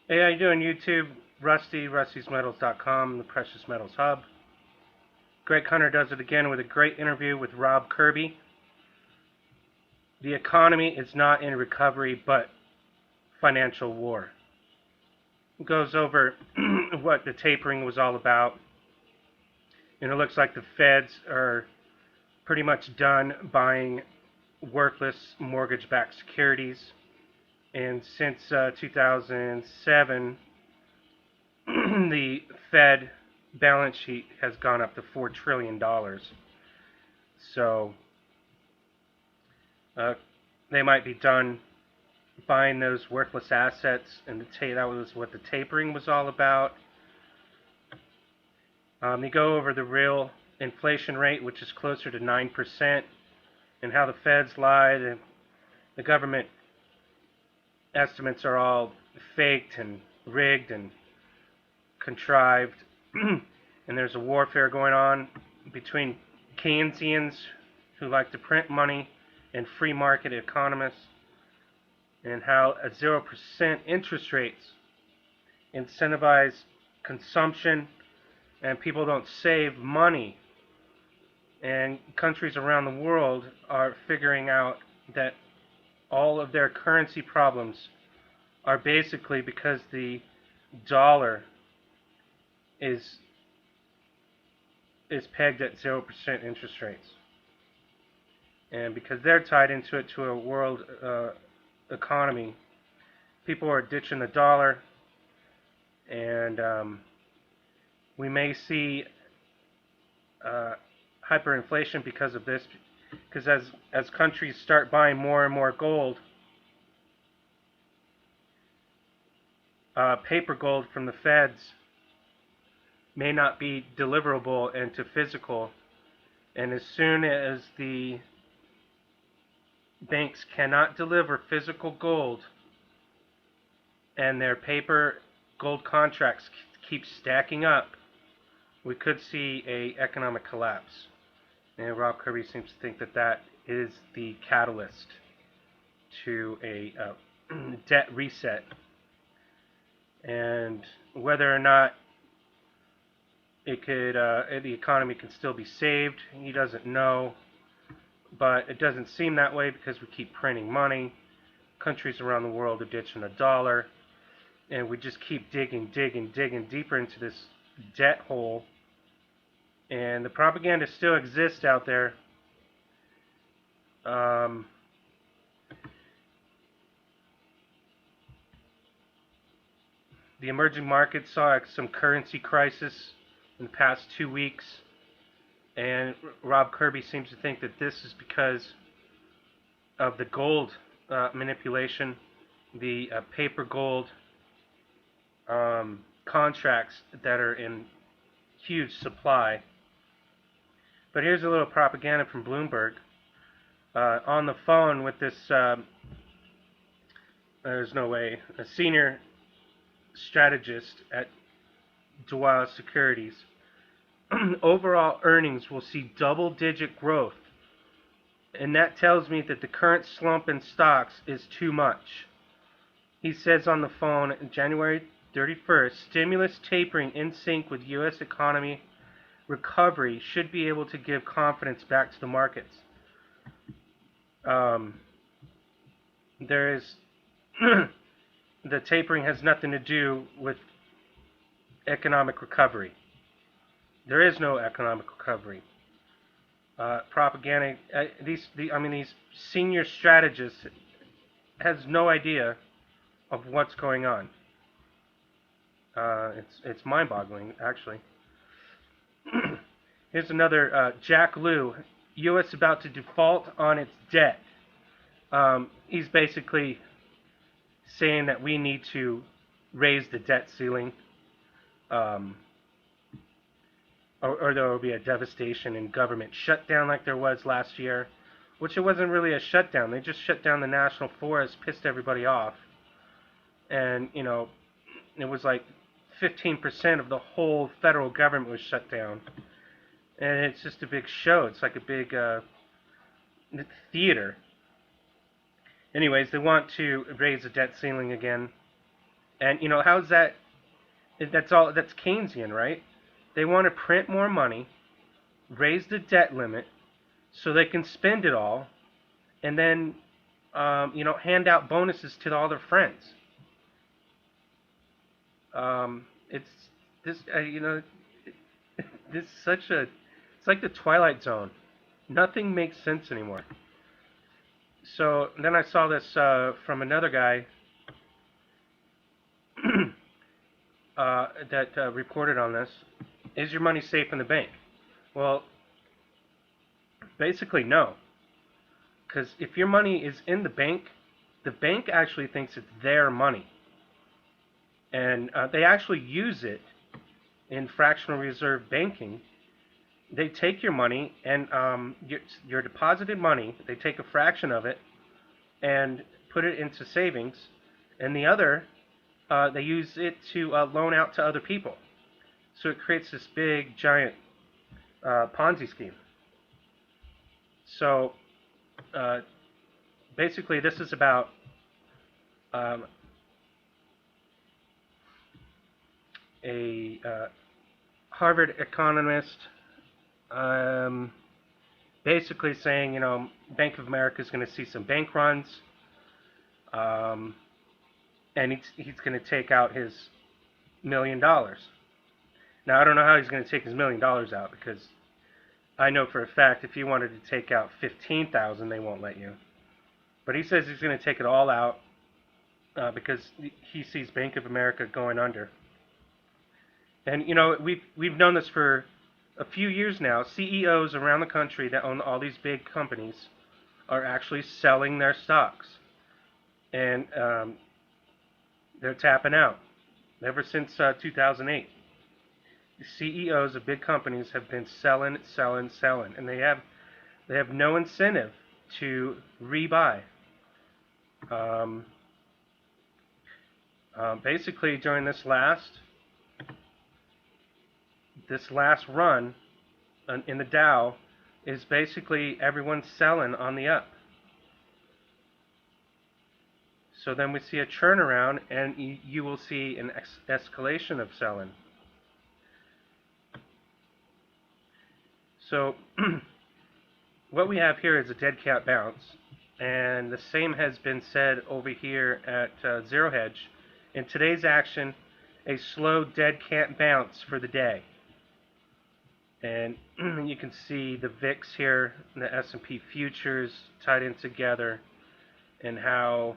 Hey, how you doing, YouTube? Rusty, rustysmetals.com, the Precious Metals Hub. Greg Hunter does it again with a great interview with Rob Kirby. The economy is not in recovery, but financial war. It goes over what the tapering was all about. And it looks like the feds are pretty much done buying worthless mortgage-backed securities. And since 2007, the Fed balance sheet has gone up to $4 trillion. So they might be done buying those worthless assets, and that was what the tapering was all about. They go over the real inflation rate, which is closer to 9%, and how the feds lied, and the government estimates are all faked and rigged and contrived. And there's a warfare going on between Keynesians who like to print money and free market economists, and how a 0% interest rates incentivize consumption and people don't save money. And countries around the world are figuring out that all of their currency problems are basically because the dollar is pegged at 0% interest rates. And because they're tied into it to a world economy, people are ditching the dollar, and we may see hyperinflation because of this. Because as countries start buying more and more gold, paper gold from the feds may not be deliverable into physical, and as soon as the banks cannot deliver physical gold and their paper gold contracts keep stacking up, we could see a economic collapse. And Rob Kirby seems to think that that is the catalyst to a debt reset. And whether or not the economy can still be saved, he doesn't know. But it doesn't seem that way because we keep printing money. Countries around the world are ditching a dollar. And we just keep digging deeper into this debt hole. And the propaganda still exists out there. The emerging markets saw some currency crisis in the past 2 weeks. And Rob Kirby seems to think that this is because of the gold manipulation, the paper gold contracts that are in huge supply. But here's a little propaganda from Bloomberg. On the phone with this, there's no way, a senior strategist at Securities. Overall earnings will see double-digit growth, and that tells me that the current slump in stocks is too much. He says on the phone, January 31st, stimulus tapering in sync with U.S. economy recovery should be able to give confidence back to the markets. There is the tapering has nothing to do with economic recovery. There is no economic recovery. Propaganda. These senior strategists has no idea of what's going on. It's mind-boggling, actually. Here's another. Jack Lew, U.S. about to default on its debt. He's basically saying that we need to raise the debt ceiling. Or there will be a devastation and government shutdown like there was last year, which it wasn't really a shutdown. They just shut down the national forest, pissed everybody off, and it was like 15% of the whole federal government was shut down, and it's just a big show. It's like a big theater. Anyways, they want to raise the debt ceiling again, And how's that? That's Keynesian, right? They want to print more money, raise the debt limit, so they can spend it all, and then hand out bonuses to all their friends. It's this, this is such a, it's like the Twilight Zone. Nothing makes sense anymore. So then I saw this from another guy that reported on this. Is your money safe in the bank? Well, basically no. Because if your money is in the bank actually thinks it's their money. And they actually use it in fractional reserve banking. They take your money and your deposited money, they take a fraction of it and put it into savings, and the other, they use it to loan out to other people. So it creates this big, giant Ponzi scheme. So basically, this is about a Harvard economist basically saying, Bank of America is going to see some bank runs, and he's going to take out his $1 million. Now, I don't know how he's going to take his $1 million out, because I know for a fact if you wanted to take out 15,000, they won't let you. But he says he's going to take it all out because he sees Bank of America going under. And we've known this for a few years now. CEOs around the country that own all these big companies are actually selling their stocks, and they're tapping out. Ever since 2008, the CEOs of big companies have been selling, and they have no incentive to rebuy. Basically, during this last run in the Dow, is basically everyone selling on the up. So then we see a turnaround, and you will see an escalation of selling. So what we have here is a dead cat bounce, and the same has been said over here at Zero Hedge. In today's action, a slow dead cat bounce for the day. And you can see the VIX here, the S&P futures tied in together, and how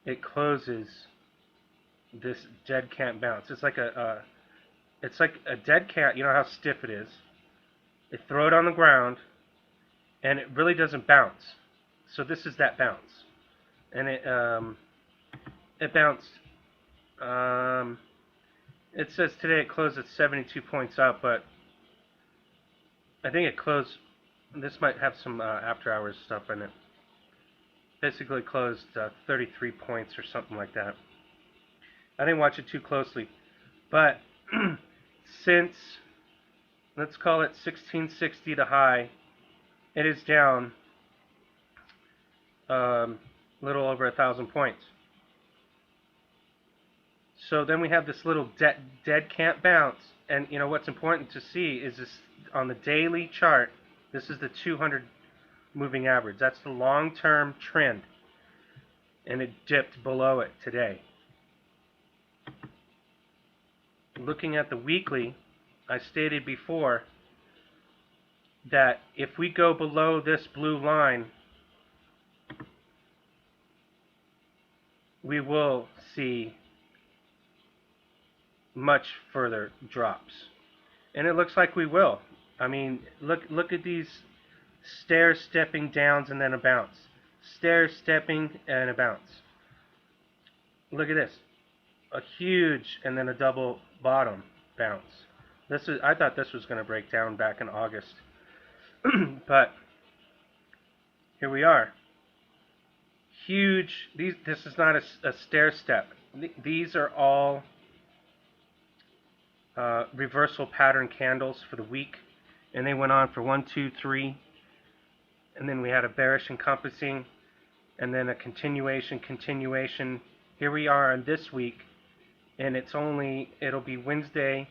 it closes this dead cat bounce. It's like a dead cat. You know how stiff it is. They throw it on the ground, and it really doesn't bounce. So this is that bounce, and it bounced. It says today it closed at 72 points up, but I think it closed. This might have some after hours stuff in it. Basically closed 33 points or something like that. I didn't watch it too closely, but since, let's call it 1660 the high, it is down a little over 1,000 points. So then we have this little dead cat bounce, and what's important to see is this on the daily chart. This is the 200 moving average. That's the long-term trend, and it dipped below it today. Looking at the weekly, I stated before that if we go below this blue line, we will see much further drops, and it looks like we will. I mean, look at these stair-stepping downs and then a bounce, stair-stepping and a bounce. Look at this, a huge and then a double bottom bounce. I thought this was going to break down back in August, but here we are. Huge. This is not a stair step. These are all reversal pattern candles for the week, and they went on for 1, 2, 3, and then we had a bearish encompassing, and then a continuation, here we are on this week, and it'll be Wednesday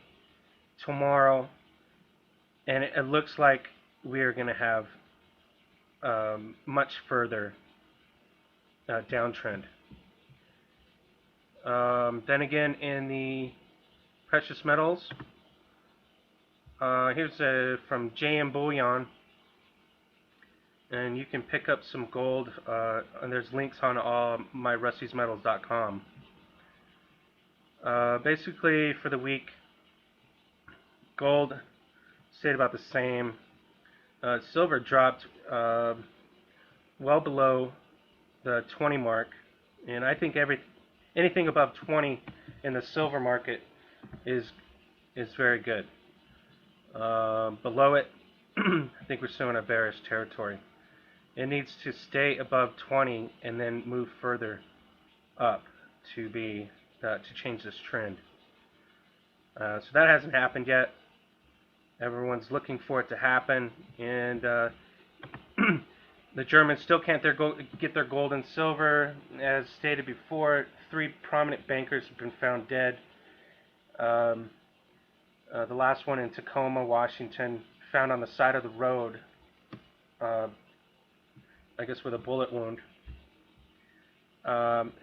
tomorrow, and it looks like we're going to have much further downtrend. Then again, in the precious metals, here's from JM Bullion, and you can pick up some gold, and there's links on myrustysmetals.com. Basically, for the week, gold stayed about the same. Silver dropped well below the 20 mark, and I think anything above 20 in the silver market is very good. Below it, I think we're still in a bearish territory. It needs to stay above 20 and then move further up to change this trend. So that hasn't happened yet. Everyone's looking for it to happen, and the Germans still can't get their gold and silver. As stated before, 3 prominent bankers have been found dead. The last one in Tacoma, Washington, found on the side of the road, I guess with a bullet wound.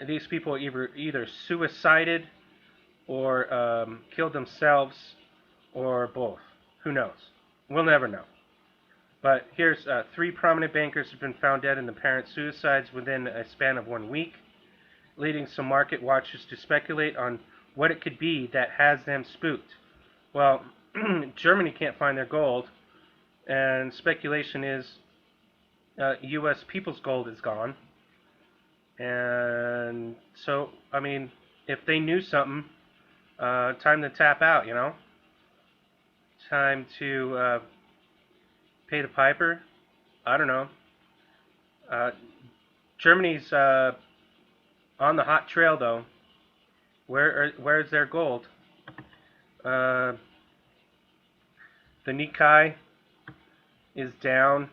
These people either suicided or killed themselves, or both. Who knows? We'll never know. But here's 3 prominent bankers have been found dead in apparent suicides within a span of 1 week, leading some market watchers to speculate on what it could be that has them spooked. Well, Germany can't find their gold, and speculation is U.S. people's gold is gone. And so, I mean, if they knew something, time to tap out, you know? Time to pay the piper? I don't know. Germany's on the hot trail, though. Where's their gold? The Nikkei is down.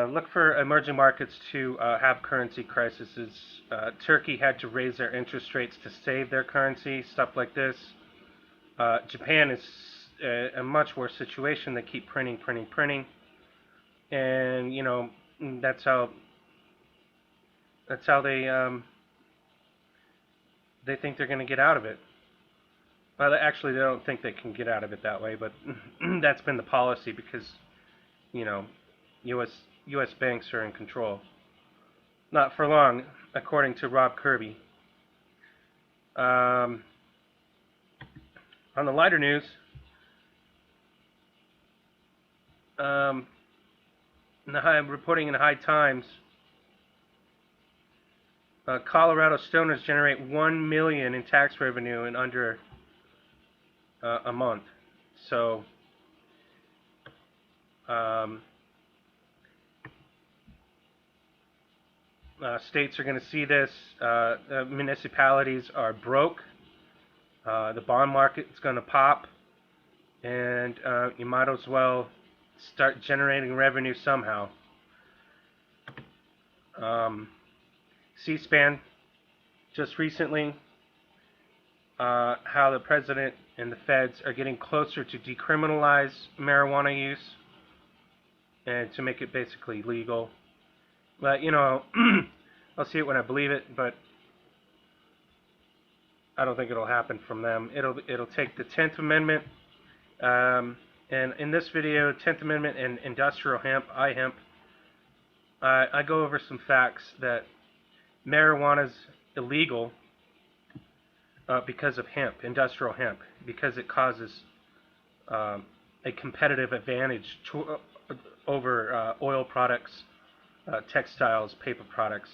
Look for emerging markets to have currency crises. Turkey had to raise their interest rates to save their currency, stuff like this. Japan is a much worse situation. They keep printing, and you know that's how they think they're going to get out of it. Well, actually, they don't think they can get out of it that way, but that's been the policy because, you know, U.S. banks are in control. Not for long, according to Rob Kirby. On the lighter news, reporting in the High Times, Colorado stoners generate $1 million in tax revenue in under a month. So, states are going to see this. Municipalities are broke. The bond market is going to pop, and you might as well start generating revenue somehow. C-SPAN just recently, how the president and the feds are getting closer to decriminalize marijuana use and to make it basically legal. But, you know, I'll see it when I believe it, but I don't think it'll happen from them. It'll take the 10th Amendment, and in this video, 10th Amendment and industrial hemp, iHemp, I go over some facts that marijuana's illegal because of hemp, industrial hemp, because it causes a competitive advantage over oil products, textiles, paper products.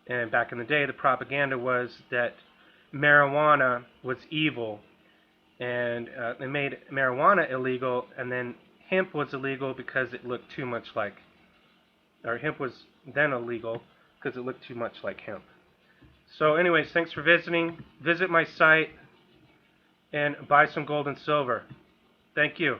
And back in the day, the propaganda was that marijuana was evil, and they made marijuana illegal, and then hemp was illegal because it looked too much like, or hemp was then illegal because it looked too much like hemp. So anyways, thanks for visiting. Visit my site and buy some gold and silver. Thank you.